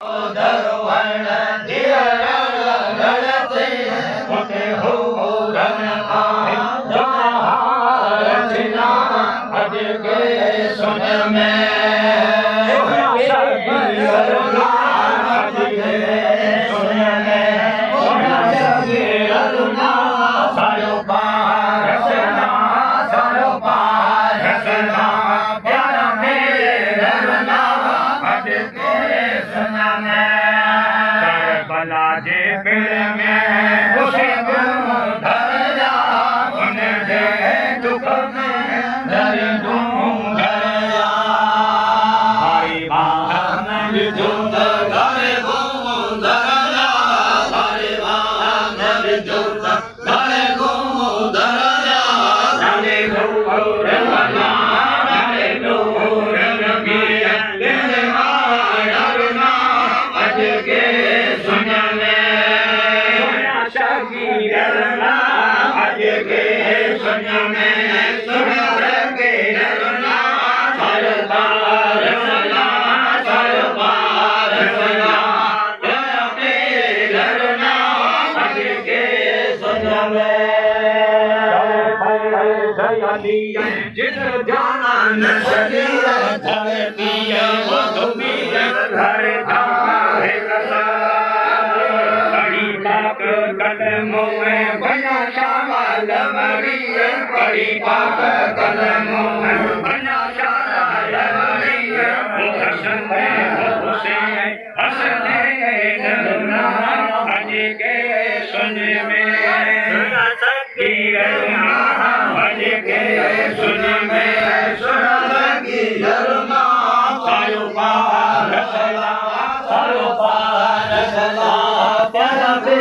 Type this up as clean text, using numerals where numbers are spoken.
धरवण दियर गलते उठे हो रन रचना अज के सुन में जिस जाना नशरी धरती वो धुबी घर धारे कसा बड़ी पाक कदमों में बना शाबाल मरी बड़ी पाक कदमों में बना शाबाल मरी वो हसन नरना अज के सुन में सुना सकी अज के सुन में सुना सकी अरुणा सायो पार सला प्यारा दे